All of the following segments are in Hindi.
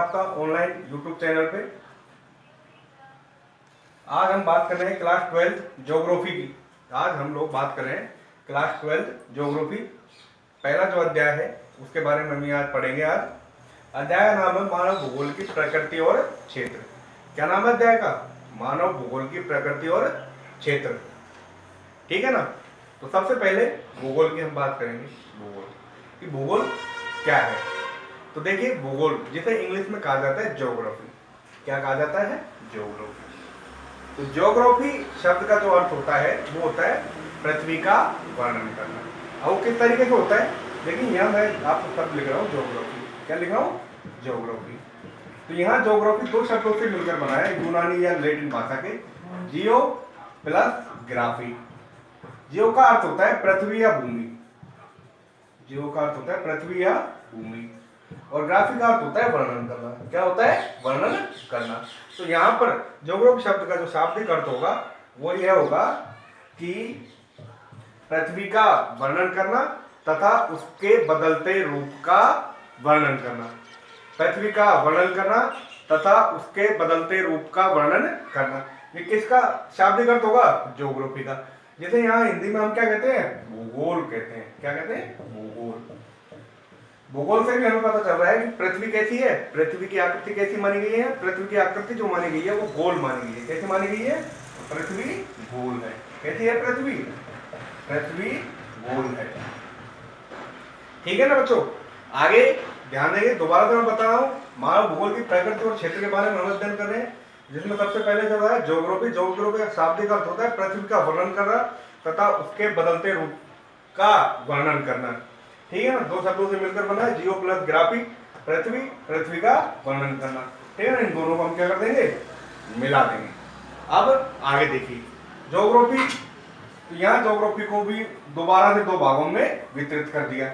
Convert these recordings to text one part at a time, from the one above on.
आपका ऑनलाइन यूट्यूब चैनल पे। आज हम बात कर रहे हैं क्लास 12 ज्योग्राफी की। आज हम लोग बात कर रहे हैं क्लास 12 ज्योग्राफी। पहला जो अध्याय है उसके बारे में हम आज पढ़ेंगे। आज अध्याय का नाम है मानव भूगोल की प्रकृति और क्षेत्र। क्या नाम है अध्याय का? मानव भूगोल की प्रकृति और क्षेत्र। ठीक है ना। तो सबसे पहले भूगोल की हम बात करेंगे। भूगोल कि भूगोल क्या है। तो देखिए, भूगोल जिसे इंग्लिश में कहा जाता है ज्योग्राफी। क्या कहा जाता है? ज्योग्राफी। तो ज्योग्राफी शब्द का जो अर्थ होता है वो होता है पृथ्वी का वर्णन करना। अब वो किस तरीके से होता है? लेकिन यहाँ मैं आपको सब लिख रहा हूँ ज्योग्राफी। क्या लिख रहा हूँ? ज्योग्राफी। तो यहाँ ज्योग्राफी दो शब्दों से मिलकर बना है, यूनानी या लैटिन भाषा के, जियो प्लस ग्राफी। जियो का अर्थ होता है पृथ्वी या भूमि। जियो का अर्थ होता है पृथ्वी या भूमि, और ग्राफी का अर्थ होता है वर्णन करना। क्या होता है? वर्णन करना। तो यहाँ पर ज्योग्राफी शब्द का जो शाब्दिक अर्थ होगा वो यह होगा कि पृथ्वी का वर्णन करना तथा उसके बदलते रूप का वर्णन करना। पृथ्वी का वर्णन करना तथा उसके बदलते रूप का वर्णन करना। ये किसका शाब्दिक अर्थ होगा? ज्योग्राफी का। जैसे यहाँ हिंदी में हम क्या कहते हैं? भूगोल कहते हैं। क्या कहते हैं? भूगोल। भूगोल से भी हमें पता चल रहा है कि पृथ्वी कैसी है, पृथ्वी की आकृति कैसी मानी गई है। पृथ्वी की आकृति जो मानी गई है वो गोल मानी गई है। कैसी मानी गई है? पृथ्वी गोल है। कैसी है पृथ्वी? पृथ्वी गोल है। ठीक है ना बच्चों। आगे ध्यान देंगे, दोबारा से मैं बता रहा हूँ, मानव भूगोल की प्रकृति और क्षेत्र के बारे में हम अध्ययन कर रहे हैं, जिसमें सबसे पहले जो है ज्योग्राफी। ज्योग्राफी का शाब्दिक अर्थ होता है पृथ्वी का वर्णन करना तथा उसके बदलते रूप का वर्णन करना। ठीक है ना। दो शब्दों से मिलकर बना है, जियो प्लस ग्राफी। पृथ्वी, पृथ्वी का वर्णन करना। ठीक है ना। इन दोनों को हम क्या कर देंगे? मिला देंगे। अब आगे देखिए ज्योग्राफी। तो यहाँ ज्योग्राफी को भी दोबारा से दो भागों में वितरित कर दिया।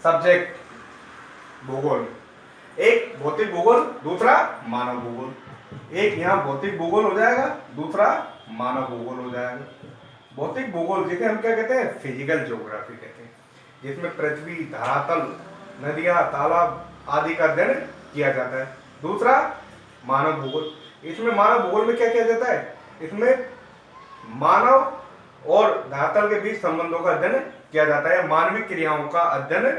सब्जेक्ट भूगोल, एक भौतिक भूगोल, दूसरा मानव भूगोल। एक यहाँ भौतिक भूगोल हो जाएगा, दूसरा मानव भूगोल हो जाएगा। भौतिक भूगोल जिसे हम क्या कहते हैं? फिजिकल ज्योग्राफी कहते हैं, जिसमें पृथ्वी, धरातल, नदियां, तालाब आदि का अध्ययन किया जाता है। दूसरा मानव भूगोल। इसमें मानव भूगोल में क्या किया जाता है? इसमें मानव और धरातल के बीच संबंधों का अध्ययन किया जाता है, मानवीय क्रियाओं का अध्ययन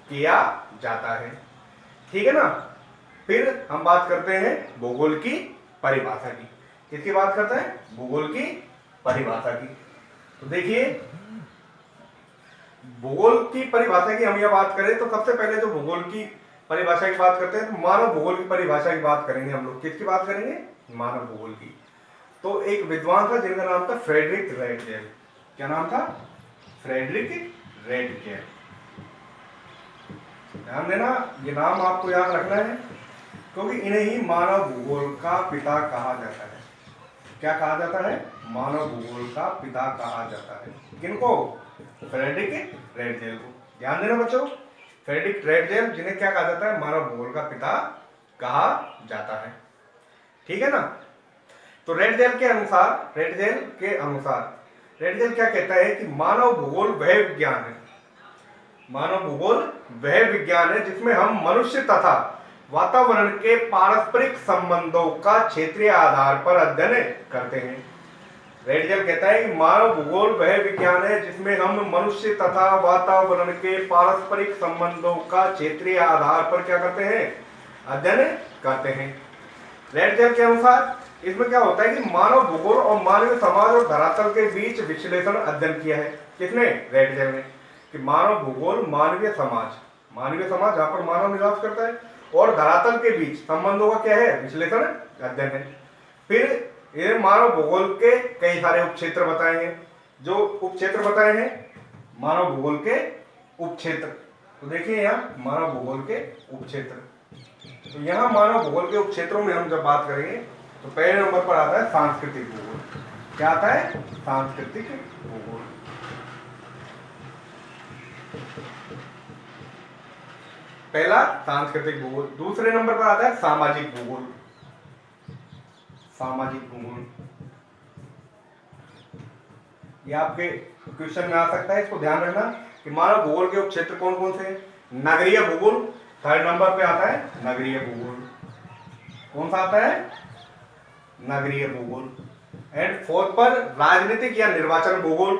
किया जाता है। ठीक है ना। फिर हम बात करते हैं भूगोल की परिभाषा की। किसकी बात करते हैं? भूगोल की परिभाषा की। तो देखिए, भूगोल की परिभाषा की हम यह बात करें तो सबसे पहले जो भूगोल की परिभाषा की बात करते हैं तो मानव भूगोल की परिभाषा की बात करेंगे हम लोग। किसकी बात करेंगे? मानव भूगोल की। तो एक विद्वान था जिनका नाम था फ्रेडरिक रेडजेल। क्या नाम था? Friedrich Ratzel. ध्यान देना, ये नाम आपको याद रखना है, क्योंकि इन्हें ही मानव भूगोल का पिता कहा जाता है। क्या कहा जाता है? मानव भूगोल का पिता कहा जाता है। किनको? फ्रेडरिक रेडजेल को। ध्यान देना बच्चों, फ्रेडरिक रेडजेल जिन्हें क्या कहा जाता है? मानव भूगोल का पिता कहा जाता है। ठीक है ना। तो रेडजेल क्या कहता है कि मानव भूगोल वह विज्ञान है, मानव भूगोल वह विज्ञान है जिसमें हम मनुष्य तथा वातावरण के पारस्परिक संबंधों का क्षेत्रीय आधार पर अध्ययन करते हैं। रेडजेल कहता है कि मानव भूगोल वह विज्ञान है जिसमें हम मनुष्य तथा वातावरण के पारस्परिक संबंधों का क्षेत्रीय आधार पर क्या करते हैं? अध्ययन करते हैं। रेडजेल के अनुसार इसमें क्या होता है कि मानव भूगोल और मानवीय समाज और धरातल के बीच विश्लेषण अध्ययन किया है। किसने? रेडजेल ने। कि मानव भूगोल, मानवीय समाज जहां पर मानव निवास करता है, और धरातल के बीच संबंधों का क्या है? विश्लेषण अध्ययन है। फिर ये मानव भूगोल के कई सारे उपक्षेत्र बताए हैं। जो उपक्षेत्र बताए हैं मानव भूगोल के उपक्षेत्र, तो देखिए यहाँ मानव भूगोल के उपक्षेत्र। तो यहाँ मानव भूगोल के उपक्षेत्रों में हम जब बात करेंगे तो पहले नंबर पर आता है सांस्कृतिक भूगोल। क्या आता है? सांस्कृतिक भूगोल। पहला सांस्कृतिक भूगोल। दूसरे नंबर पर आता है सामाजिक भूगोल। सामाजिक भूगोल ये आपके क्वेश्चन में आ सकता है, इसको ध्यान रखना कि मानव भूगोल के उपक्षेत्र कौन कौन से? नगरीय भूगोल। थर्ड नंबर पे आता है नगरीय भूगोल। कौन सा आता है? नगरीय भूगोल। एंड फोर्थ पर राजनीतिक या निर्वाचन भूगोल।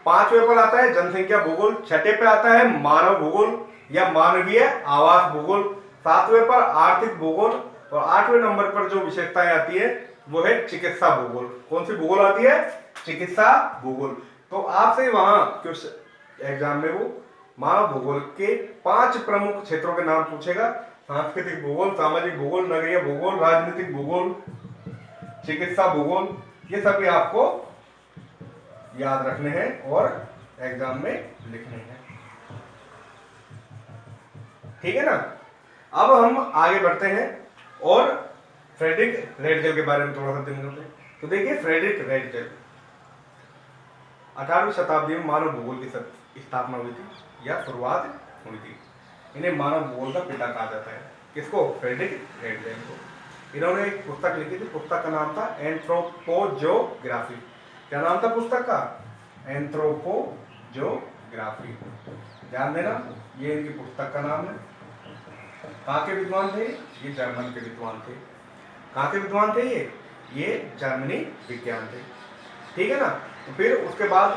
पांचवें पर आता है जनसंख्या भूगोल। छठे पे आता है मानव भूगोल या मानवीय आवास भूगोल। सातवें पर आर्थिक भूगोल। और आठवें नंबर पर जो विशेषताएं आती है वो है चिकित्सा भूगोल। कौन सी भूगोल आती है? चिकित्सा भूगोल। तो आपसे वहां क्वेश्चन एग्जाम में वो मानव भूगोल के 5 प्रमुख क्षेत्रों के नाम पूछेगा। सांस्कृतिक भूगोल, सामाजिक भूगोल, नगरीय भूगोल, राजनीतिक भूगोल, चिकित्सा भूगोल। ये सभी आपको याद रखने हैं और एग्जाम में लिखने हैं। ठीक है ना? अब हम आगे बढ़ते हैं और फ्रेडरिक रेडजेल के बारे में थोड़ा सा दिन करते हैं। तो देखिए, फ्रेडरिक रेडजेल 18वीं शताब्दी में मानव भूगोल की स्थापना हुई थी या शुरुआत हुई थी। इन्हें मानव भूगोल का पिता कहा जाता है। किसको? फ्रेडरिक रेडजेल को। इन्होंने एक पुस्तक लिखी थी। पुस्तक का नाम था एंथ्रोपोजोग्राफी। क्या नाम था पुस्तक का? एंथ्रोपोजोग्राफी। ध्यान देना, ये इनकी पुस्तक का नाम है। कहाँ के विद्वान थे? ये जर्मन के विद्वान थे। कहाँ के विद्वान थे ये जर्मनी विज्ञान थे। ठीक है ना? तो फिर उसके बाद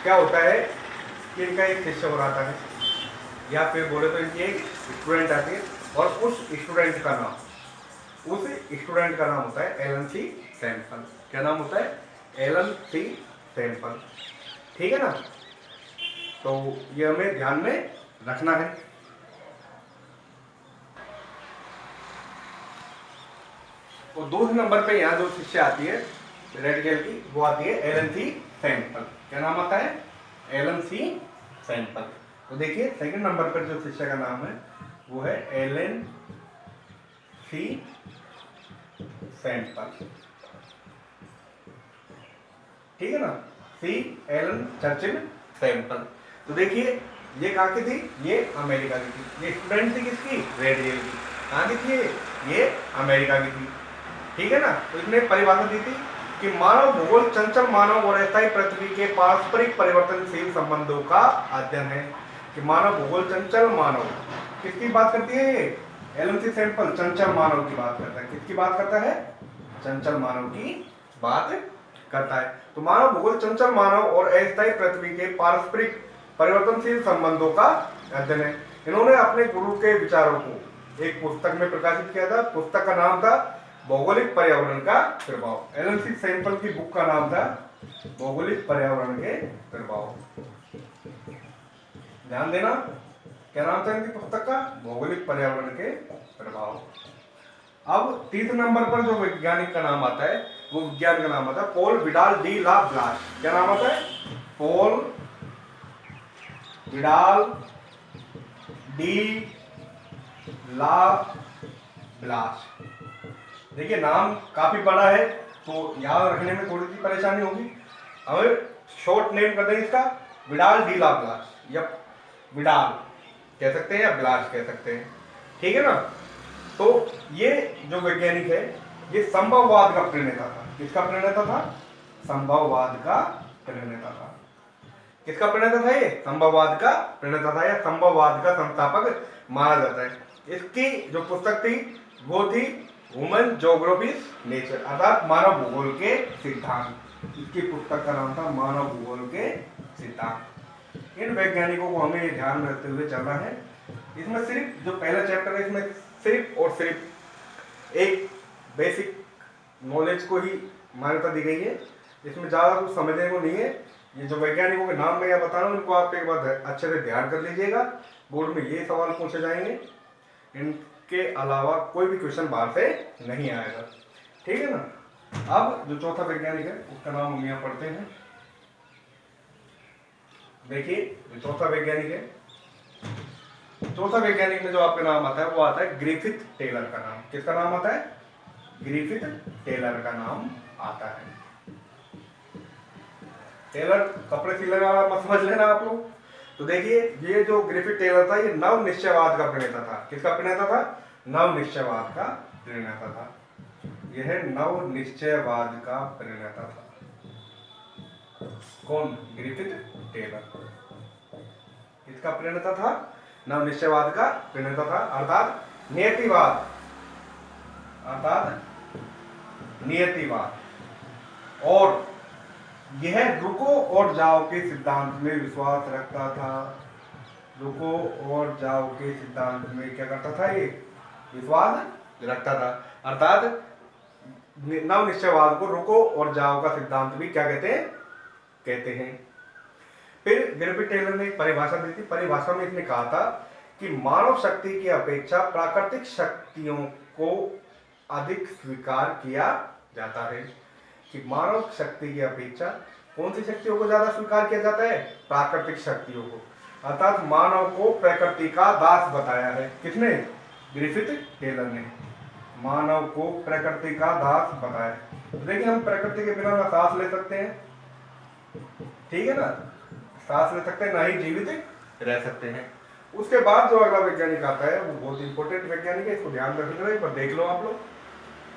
क्या होता है कि इनका एक शिष्य हो रहा है, या फिर बोले तो इनकी एक स्टूडेंट आती है, और उस स्टूडेंट का नाम होता है एलन सी सैम्पल। क्या नाम होता है? एलन सी सैम्पल। ठीक है ना? तो ये हमें ध्यान में रखना है। और दूसरे नंबर पे यहाँ जो शिष्य आती है रेडजेल की, वो आती है एलन सी सैम्पल। क्या नाम आता है? एलन सी सैम्पल। तो देखिए, सेकंड नंबर पर जो शिष्य का नाम है वो है एलन सी सैम्पल। ठीक है ना? सी एलन चर्चिल सैम्पल। तो देखिए, ये कहाँ की थी? ये अमेरिका की थी। ये स्टूडेंट थी किसकी? रेडजेल की। कहाँ की थी ये? अमेरिका की थी। ठीक है ना? तो इसने परिभाषा दी थी कि मानव भूगोल चंचल मानव और अस्थायी पृथ्वी के पारस्परिक परिवर्तनशील संबंधों का अध्ययन है। कि मानव भूगोल चंचल मानव किसकी बात करती है? ये एलन सी सैम्पल चंचल मानव की बात करता है। किसकी बात करता है? चंचल मानव की बात करता है। तो मानव भूगोल चंचल मानव और अस्थायी पृथ्वी के पारस्परिक परिवर्तनशील संबंधों का अध्ययन है। इन्होंने अपने गुरु के विचारों को एक पुस्तक में प्रकाशित किया था। पुस्तक का नाम था भौगोलिक पर्यावरण का प्रभाव। एलन सी सैम्पल की बुक का नाम था भौगोलिक पर्यावरण के प्रभाव। ध्यान देना, क्या नाम था इनकी पुस्तक का? भौगोलिक पर्यावरण के प्रभाव। अब तीसरे नंबर पर जो वैज्ञानिक का नाम आता है, वो विज्ञान का नाम आता है Paul Vidal de la Blache. क्या नाम आता है? Paul Vidal de la Blache. देखिए, नाम काफी बड़ा है तो याद रखने में थोड़ी सी परेशानी होगी। हमें शॉर्ट नेम कर देंगे इसका, विडाल डी ला ब्लाश, या विडाल कह सकते हैं या ब्लाश कह सकते हैं। ठीक है ना? तो ये जो वैज्ञानिक है, ये संभववाद का प्रणेता था। किसका प्रणेता था? संभववाद का प्रणेता था। किसका प्रणेता था ये? संभववाद का प्रणेता था, या संभववाद का संस्थापक माना जाता है। इसकी जो पुस्तक थी वो थी ह्यूमन ज्योग्राफिस नेचर, अर्थात मानव भूगोल के सिद्धांत। इसकी पुस्तक का नाम था मानव भूगोल के सिद्धांत। इन वैज्ञानिकों को हमें ध्यान में रखते हुए चलना है। इसमें सिर्फ जो पहला चैप्टर है, इसमें सिर्फ और सिर्फ एक बेसिक नॉलेज को ही मान्यता दी गई है। इसमें ज़्यादा कुछ समझने को नहीं है। ये जो वैज्ञानिकों के नाम मैं यहाँ बता रहा हूँ, इनको आप एक बार अच्छे से ध्यान कर लीजिएगा। बोर्ड में ये सवाल पूछे जाएंगे, इनके अलावा कोई भी क्वेश्चन बाहर से नहीं आएगा। ठीक है ना? अब जो चौथा वैज्ञानिक है उसका नाम हम यहाँ पढ़ते हैं। देखिए, जो चौथा वैज्ञानिक है, चौथा वैज्ञानिक में जो आपका नाम आता है वो आता है ग्रिफिथ टेलर का नाम। किसका नाम आता है? ग्रिफिथ टेलर का नाम आता है। टेलर कपड़े सिलने वाला मत समझ लेना आप लोग। तो देखिए, ये जो ग्रिफिथ टेलर था, ये नव निश्चयवाद का प्रणेता था। किसका प्रणेता था? नव निश्चयवाद का प्रणेता था। यह नव निश्चयवाद का प्रणेता था। कौन? Griffith Taylor. किसका प्रणेता था? नव निश्चयवाद का प्रणेता था, अर्थात नियतिवाद। अर्थात नियतिवाद। और यह रुको और जाओ के सिद्धांत में विश्वास रखता था। रुको और जाओ के सिद्धांत में क्या करता था? ये विश्वास रखता था। अर्थात नव निश्चयवाद को रुको और जाओ का सिद्धांत भी क्या कहते हैं। फिर ग्रिफिथ टेलर ने एक परिभाषा दी थी। परिभाषा में इसने कहा था कि मानव शक्ति की अपेक्षा प्राकृतिक शक्तियों को अधिक स्वीकार किया जाता है। कि मानव शक्ति की अपेक्षा कौन सी शक्तियों को ज्यादा स्वीकार किया जाता है? प्राकृतिक शक्तियों को। अर्थात मानव को प्रकृति का दास बताया है। किसने? ग्रिफिथ टेलर ने मानव को प्रकृति का दास बताया। तो देखिए, हम प्रकृति के बिना ना सांस ले सकते हैं, ठीक है ना, सांस ले सकते हैं, ना ही जीवित रह सकते हैं। उसके बाद जो अगला वैज्ञानिक आता है वो बहुत इंपॉर्टेंट वैज्ञानिक है, इसको ध्यान रखना है, पर देख लो आप लोग।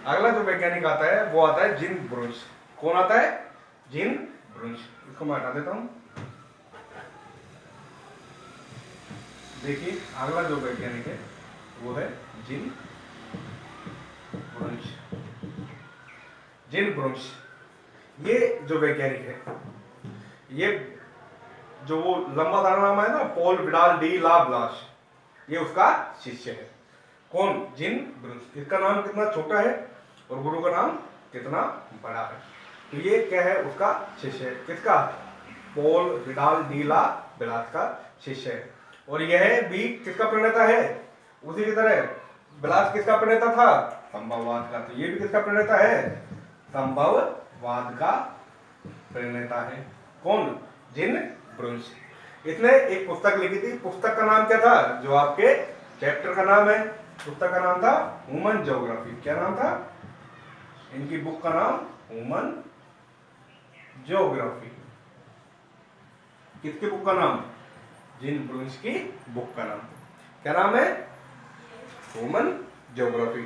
अगला जो वैज्ञानिक आता है वो आता है जीन ब्रुंश। कौन आता है? जीन ब्रुंश। इसको मैं हटा देता हूं। देखिए, अगला जो वैज्ञानिक है वो है जीन ब्रुंश। जीन ब्रुंश ये जो वैज्ञानिक है, ये जो वो लंबा सारा नाम है ना, Paul Vidal de la Blache, ये उसका शिष्य है। कौन? Jean Brunhes. इसका नाम कितना छोटा है और गुरु का नाम कितना बड़ा है। तो ये क्या है? उसका शिष्य है। किसका? Paul Vidal de la Blache का शिष्य है। और यह भी किसका प्रणेता है? उसी की तरह ब्लाश किसका प्रणेता था? संभववाद का। तो ये भी किसका प्रणेता है? संभववाद का प्रणेता है। कौन? जीन ब्रुंश। इसने एक पुस्तक लिखी थी। पुस्तक का नाम क्या था? जो आपके चैप्टर का नाम है, पुस्तक का नाम था ह्यूमन ज्योग्राफी। क्या नाम था इनकी बुक का? नाम ह्यूमन ज्योग्राफी। किसकी बुक का नाम? जीन ब्रुंश की बुक का नाम। क्या नाम है? Human geography.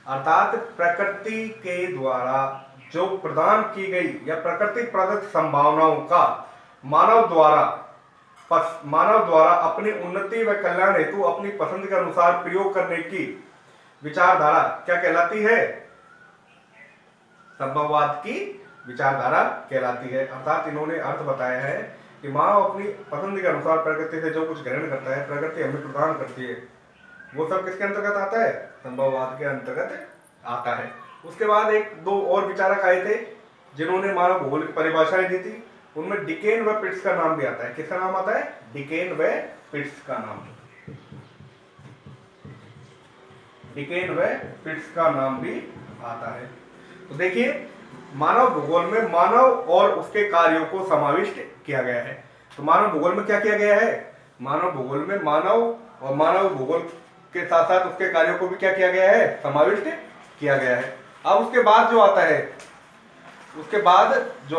अर्थात प्रकृति के द्वारा जो प्रदान की गई या प्रकृति प्रदत्त संभावनाओं का मानव द्वारा अपनी उन्नति व कल्याण हेतु अपनी पसंद के अनुसार प्रयोग करने की विचारधारा क्या कहलाती है? संभववाद की विचारधारा कहलाती है। अर्थात इन्होंने अर्थ बताया है कि मानव अपनी पसंद के अनुसार प्रकृति से जो कुछ ग्रहण करता है, प्रकृति हमें प्रदान करती है, वो सब किसके अंतर्गत आता है? संभववाद के अंतर्गत आता है। उसके बाद एक दो और विचारक आए थे जिन्होंने मानव भूगोल की परिभाषाएं दी थी। उनमें डिकेन व पिट्स का नाम भी आता है। किसका नाम आता है? डिकेन व पिट्स का नाम। डिकेन व पिट्स का नाम भी आता है। तो देखिए, मानव भूगोल में मानव और उसके कार्यों को समाविष्ट किया गया है। तो मानव भूगोल में क्या किया गया है? मानव भूगोल में मानव और मानव भूगोल के साथ साथ उसके कार्यों को भी क्या किया गया है? समाविष्ट किया गया है। अब उसके बाद जो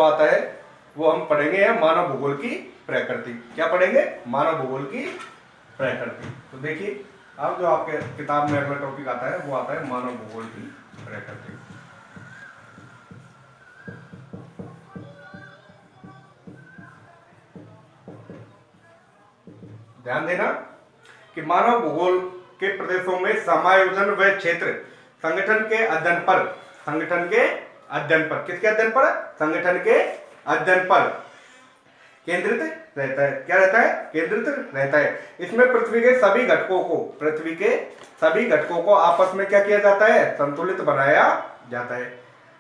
आता है वो हम पढ़ेंगे मानव भूगोल की प्रकृति। क्या पढ़ेंगे? मानव भूगोल की प्रकृति। तो देखिए, अब जो आपके किताब में अगला टॉपिक आता है वो आता है मानव भूगोल की प्रकृति। ध्यान देना कि मानव भूगोल के प्रदेशों में समायोजन व क्षेत्र संगठन के अध्ययन पर किसके अध्ययन पर? संगठन के अध्ययन पर केंद्रित रहता है। क्या रहता है? केंद्रित रहता है। इसमें पृथ्वी के सभी घटकों को आपस में क्या किया जाता है? संतुलित बनाया जाता है।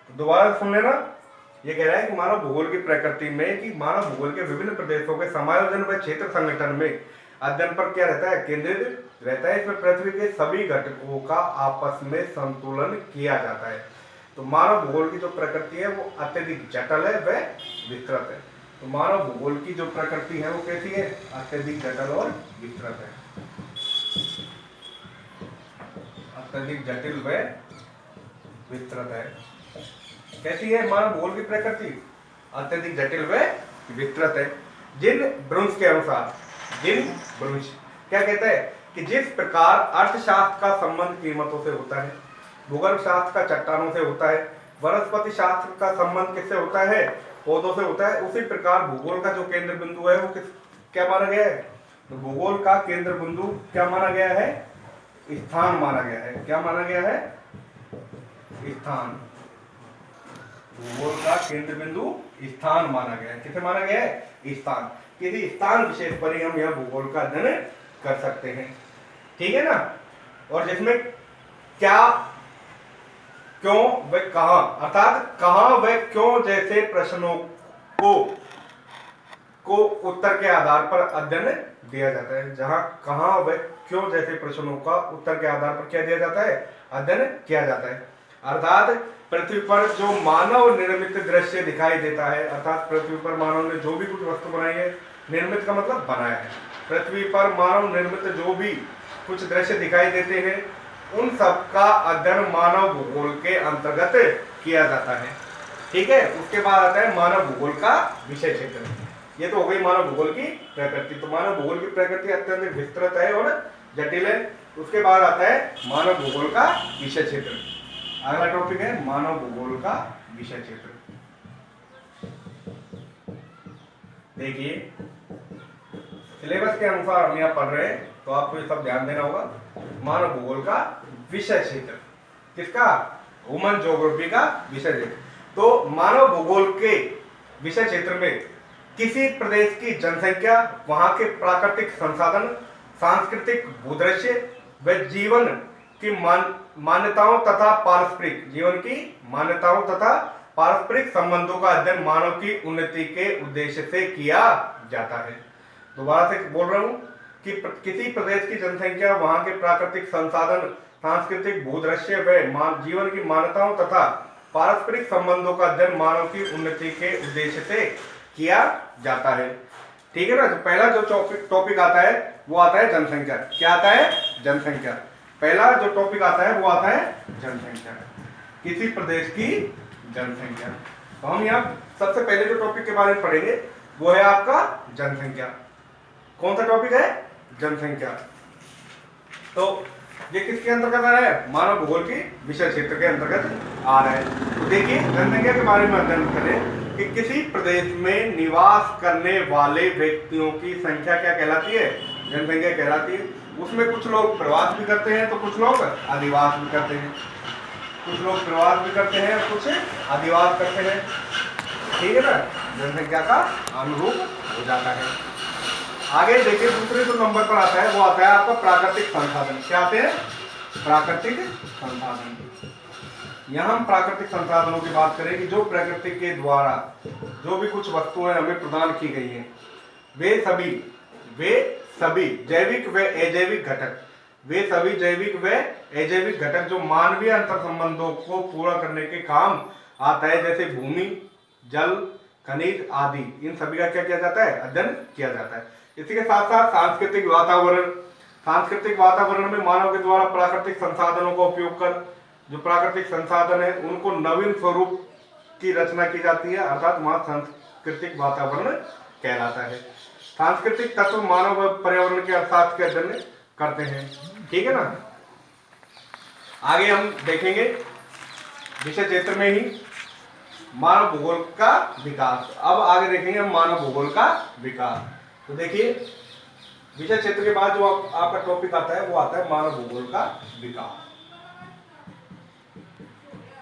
दोबारा सुन लेना, ये कह रहा है कि मानव भूगोल की प्रकृति में कि मानव भूगोल के विभिन्न प्रदेशों के समायोजन व क्षेत्र संगठन में अध्ययन पर क्या रहता है? केंद्रित रहता है। इसमें पृथ्वी के सभी घटकों का आपस में संतुलन किया जाता है। तो मानव भूगोल की जो प्रकृति है वो अत्यधिक जटिल है व विस्तृत है। तो मानव भूगोल की जो प्रकृति है वो कैसी है? अत्यधिक जटिल और विस्तृत है। अत्यधिक जटिल व विस्तृत है। कैसी है मानव भूगोल की प्रकृति? अत्यधिक जटिल व विस्तृत है। जीन ब्रुंश के अनुसार, जीन ब्रुंश क्या कहता है कि जिस प्रकार अर्थशास्त्र का संबंध कीमतों से होता है, भूगोल शास्त्र का चट्टानों से होता है, वनस्पति शास्त्र का संबंध किससे होता है? पौधों से होता है, उसी प्रकार भूगोल का जो केंद्र बिंदु है वो क्या माना गया है? तो भूगोल का केंद्र बिंदु क्या माना गया है? स्थान माना गया है। क्या माना गया है? स्थान, भूगोल का केंद्र बिंदु स्थान माना गया है। किसे माना गया है? स्थान। किसी स्थान विशेष पर ही हम यह भूगोल का अध्ययन कर सकते हैं, ठीक है ना। और जिसमें क्या, क्यों व कहां, अर्थात कहां व क्यों जैसे प्रश्नों को उत्तर के आधार पर अध्ययन दिया जाता है। जहां कहां व क्यों जैसे प्रश्नों का उत्तर के आधार पर क्या दिया जाता है? अध्ययन किया जाता है। अर्थात पृथ्वी पर जो मानव निर्मित दृश्य दिखाई देता है, अर्थात पृथ्वी पर मानव ने जो भी कुछ वस्तु बनाई है, निर्मित का मतलब बनाया है, पृथ्वी पर मानव निर्मित जो भी कुछ दृश्य दिखाई देते हैं, उन सब का अध्ययन मानव भूगोल के अंतर्गत किया जाता है, ठीक है। उसके बाद आता है मानव भूगोल का विषय क्षेत्र। ये तो हो गई मानव भूगोल की प्रकृति। तो मानव भूगोल की प्रकृति अत्यंत विस्तृत है और जटिल है। उसके बाद आता है मानव भूगोल का विषय क्षेत्र। अगला टॉपिक है मानव भूगोल का विषय क्षेत्र। देखिए सिलेबस के अनुसार हम यहाँ पढ़ रहे हैं, तो आपको ये सब ध्यान देना होगा। मानव भूगोल का विषय क्षेत्र, किसका? ह्यूमन ज्योग्राफी का विषय क्षेत्र। तो मानव भूगोल के विषय क्षेत्र में किसी प्रदेश की जनसंख्या, वहां के प्राकृतिक संसाधन, सांस्कृतिक भूदृश्य व जीवन की मान्यताओं तथा पारस्परिक जीवन की मान्यताओं तथा पारस्परिक संबंधों का अध्ययन मानव की उन्नति के उद्देश्य से किया जाता है। दोबारा से बोल रहा हूं कि किसी प्रदेश की जनसंख्या, वहां के प्राकृतिक संसाधन, सांस्कृतिक भूदृश्य व जीवन की मान्यताओं तथा पारस्परिक संबंधों का अध्ययन मानव की उन्नति के उद्देश्य से किया जाता है, ठीक है ना। तो पहला जो टॉपिक आता है वो आता है जनसंख्या। क्या आता है? जनसंख्या। पहला जो टॉपिक आता है वो आता है जनसंख्या, किसी प्रदेश की जनसंख्या। तो हम यहाँ सबसे पहले जो टॉपिक के बारे में पढ़ेंगे वो है आपका जनसंख्या। कौन सा टॉपिक है? जनसंख्या। तो ये किसके अंतर्गत आ रहा है? मानव भूगोल की विषय क्षेत्र के अंतर्गत आ रहा है। तो देखिए जनसंख्या के बारे में अध्ययन करें कि किसी प्रदेश में निवास करने वाले व्यक्तियों की संख्या क्या कहलाती है? जनसंख्या कहलाती है। उसमें कुछ लोग प्रवास भी करते हैं तो कुछ लोग अधिवास भी करते हैं, कुछ लोग प्रवास भी करते हैं और कुछ अधिवास करते हैं, ठीक है ना। जनसंख्या का अनुरूप हो जाता है। आगे देखिए दूसरे जो नंबर पर आता है वो आता है आपका प्राकृतिक संसाधन। क्या आते हैं? प्राकृतिक संसाधन। यहाँ हम प्राकृतिक संसाधनों की बात करें कि जो प्रकृति के द्वारा जो भी कुछ वस्तुएं हमें प्रदान की गई हैं, वे सभी जैविक व अजैविक घटक, वे सभी जैविक व अजैविक घटक जो मानवीय अंतर संबंधों को पूरा करने के काम आता है, जैसे भूमि, जल, खनिज आदि, इन सभी का क्या किया जाता है? अध्ययन किया जाता है। इसी के साथ साथ सांस्कृतिक वातावरण, सांस्कृतिक वातावरण में मानव के द्वारा प्राकृतिक संसाधनों का उपयोग कर जो प्राकृतिक संसाधन है उनको नवीन स्वरूप की रचना की जाती है, अर्थात वहां सांस्कृतिक वातावरण कहलाता है। सांस्कृतिक तत्व मानव व पर्यावरण के अर्थात के अध्ययन करते हैं, ठीक है ना। आगे हम देखेंगे विषय क्षेत्र में ही मानव भूगोल का विकास। अब आगे देखेंगे हम मानव भूगोल का विकास। तो देखिए विषय क्षेत्र के बाद जो आपका टॉपिक आता है वो आता है मानव भूगोल का विकास।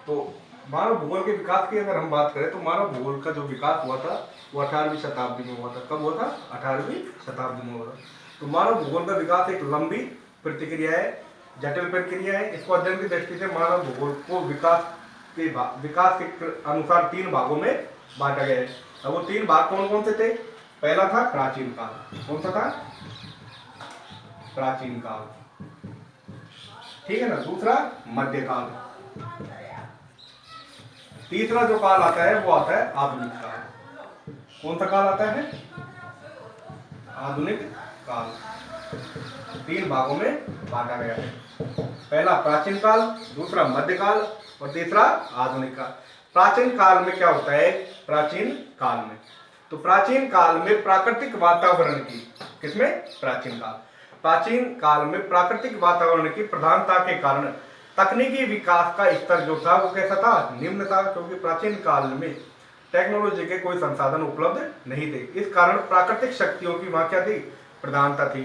तो मानव भूगोल के विकास की अगर हम बात करें तो मानव भूगोल का जो विकास हुआ था वो 18वीं शताब्दी में हुआ था। कब हुआ था? 18वीं शताब्दी में हुआ था। तो मानव भूगोल का विकास एक लंबी प्रक्रिया है, जटिल प्रक्रिया है। इसको अध्ययन की दृष्टि से मानव भूगोल को विकास के अनुसार 3 भागों में बांटा गया है। अब वो 3 भाग कौन कौन से थे? पहला था प्राचीन काल। कौन सा था? प्राचीन काल, ठीक है ना। दूसरा मध्यकाल, तीसरा जो काल आता है वो आता है आधुनिक काल। कौन सा काल आता है? आधुनिक काल। 3 भागों में बांटा गया है। पहला प्राचीन काल, दूसरा मध्यकाल और तीसरा आधुनिक काल। प्राचीन काल में क्या होता है? प्राचीन काल में तो प्राचीन काल में प्राकृतिक वातावरण की, किसमें? प्राचीन काल में प्राकृतिक वातावरण की प्रधानता के कारण तकनीकी विकास का स्तर जो था वो कैसा था? निम्न था, क्योंकि प्राचीन काल में टेक्नोलॉजी के कोई संसाधन उपलब्ध नहीं थे। इस कारण प्राकृतिक शक्तियों की वहां क्या थी? प्रधानता थी।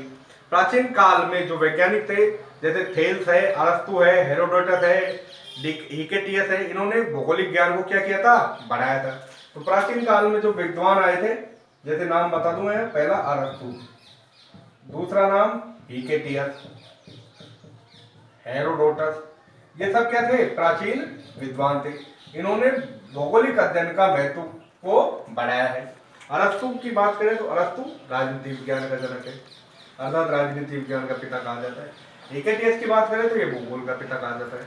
प्राचीन काल में जो वैज्ञानिक थे, जैसे थेल्स है, अरस्तु है, हेरोडोटस है, हिकेटियस है, इन्होंने भौगोलिक ज्ञान को क्या किया था, बढ़ाया था। तो प्राचीन काल में जो विद्वान आए थे, जैसे नाम बता दूं मैं, पहला अरस्तु, दूसरा नाम हिकेटियस, हेरोडोटस, ये सब क्या थे, प्राचीन विद्वान थे। इन्होंने भौगोलिक अध्ययन का महत्व को बढ़ाया है। अरस्तु की बात करें तो अरस्तु राजनीति विज्ञान का जनक है, अर्थात राजनीति विज्ञान का पिता कहा जाता है। हिकेटियस की बात करें तो ये भूगोल का पिता कहा जाता है।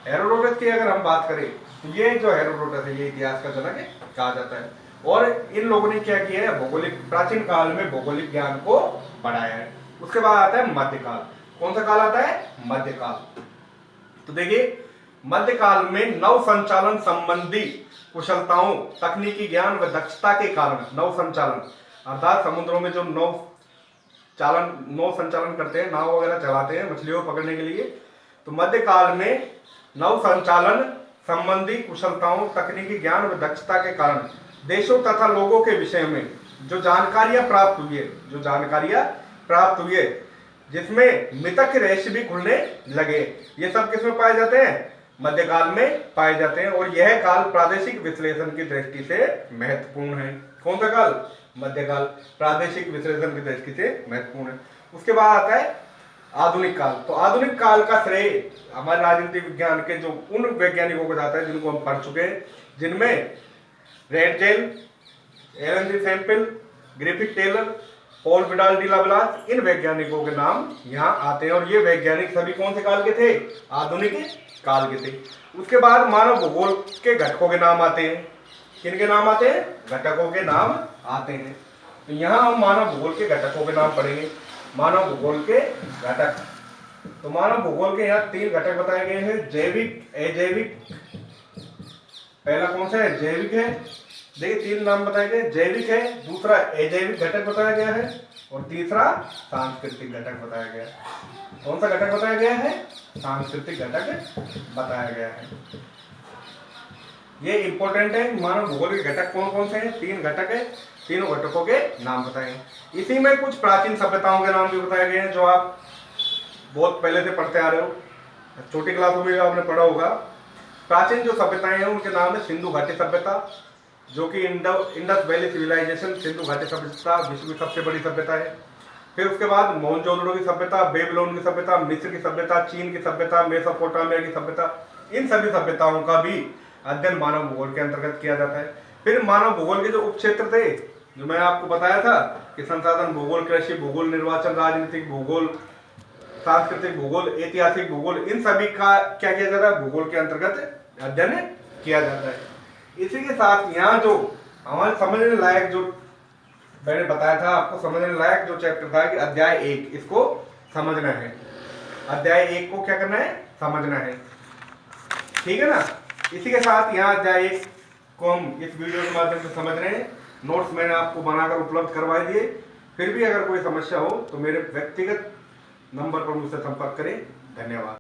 हेरोडोटस की अगर हम बात करें तो ये जो हेरोडोटस है ये इतिहास का जनक है कहा जाता है। और इन लोगों ने क्या किया है, भौगोलिक प्राचीन काल में भौगोलिक ज्ञान को बढ़ाया है। उसके बाद आता है मध्यकाल। कौन सा काल आता है, मध्यकाल। तो देखिए मध्यकाल में नौ संचालन संबंधी कुशलताओं, तकनीकी ज्ञान व दक्षता के कारण, नौ संचालन अर्थात समुद्रों में जो नौ संचालन करते हैं, नाव वगैरह चलाते हैं मछलियों को पकड़ने के लिए, तो मध्यकाल में नौ संचालन संबंधी कुशलताओं, तकनीकी ज्ञान व दक्षता के कारण देशों तथा लोगों के विषय में जो जानकारियां प्राप्त हुई है, जिसमें मिथक रहस्य भी खुलने लगे, ये सब किसमें पाए जाते हैं, मध्यकाल में पाए जाते हैं। और यह काल प्रादेशिक विश्लेषण की दृष्टि से महत्वपूर्ण है। कौन सा काल, मध्यकाल, प्रादेशिक विश्लेषण की दृष्टि से महत्वपूर्ण है। उसके बाद आता है आधुनिक काल। तो आधुनिक काल का श्रेय हमारे राजनीति विज्ञान के जो उन वैज्ञानिकों को जाता है जिनको हम पढ़ चुके हैं, जिनमें Ratzel, Ellen de Semple, Griffith Taylor, Paul Vidal de la Blache, इन वैज्ञानिकों के नाम यहाँ आते हैं। और ये वैज्ञानिक सभी कौन से काल के थे, आधुनिक काल के थे। उसके बाद मानव भूगोल के घटकों के नाम आते हैं। किनके नाम आते हैं, घटकों के नाम आते हैं। तो यहाँ हम मानव भूगोल के घटकों के नाम पढ़ेंगे। मानव भूगोल के घटक, तो मानव भूगोल के यहाँ 3 घटक बताए गए हैं, जैविक, अजैविक। पहला कौन सा है, जैविक है। देखिए 3 नाम बताए गए, जैविक है, दूसरा अजैविक घटक बताया गया है, और तीसरा सांस्कृतिक घटक बताया गया है। कौन सा घटक बताया गया है, सांस्कृतिक घटक बताया गया है। ये इंपॉर्टेंट है। मानव भूगोल के घटक कौन कौन से हैं, 3 घटक है, तीनों घटकों के नाम बताएं। इसी में कुछ प्राचीन सभ्यताओं के नाम भी बताए गए हैं, जो आप बहुत पहले से पढ़ते आ रहे हो, छोटी क्लासों में आपने पढ़ा होगा। प्राचीन जो सभ्यताएं हैं उनके नाम है सिंधु घाटी सभ्यता, जो कि इंडस वैली सिविलाइजेशन, सिंधु घाटी सभ्यता विश्व की सबसे बड़ी सभ्यता है। फिर उसके बाद मोहनजोदड़ो की सभ्यता, बेबीलोन की सभ्यता, मिस्र की सभ्यता, चीन की सभ्यता, मेसोपोटामिया की सभ्यता, इन सभी सभ्यताओं का भी अध्ययन मानव भूगोल के अंतर्गत किया जाता है। फिर मानव भूगोल के जो उपक्षेत्र थे, जो मैं आपको बताया था कि संसाधन भूगोल, कृषि भूगोल, निर्वाचन, राजनीतिक भूगोल, सांस्कृतिक भूगोल, ऐतिहासिक भूगोल, इन सभी का क्या किया जाता है, भूगोल के अंतर्गत अध्ययन किया जाता है। इसी के साथ यहाँ जो हमारे समझने लायक, जो मैंने बताया था आपको, समझने लायक जो चैप्टर था कि अध्याय 1, इसको समझना है। अध्याय 1 को क्या करना है, समझना है, ठीक है ना। इसी के साथ यहाँ अध्याय 1 को हम इस वीडियो के माध्यम से समझ रहे हैं। नोट्स मैंने आपको बनाकर उपलब्ध करवा दिए। फिर भी अगर कोई समस्या हो तो मेरे व्यक्तिगत नंबर पर मुझसे संपर्क करें। धन्यवाद।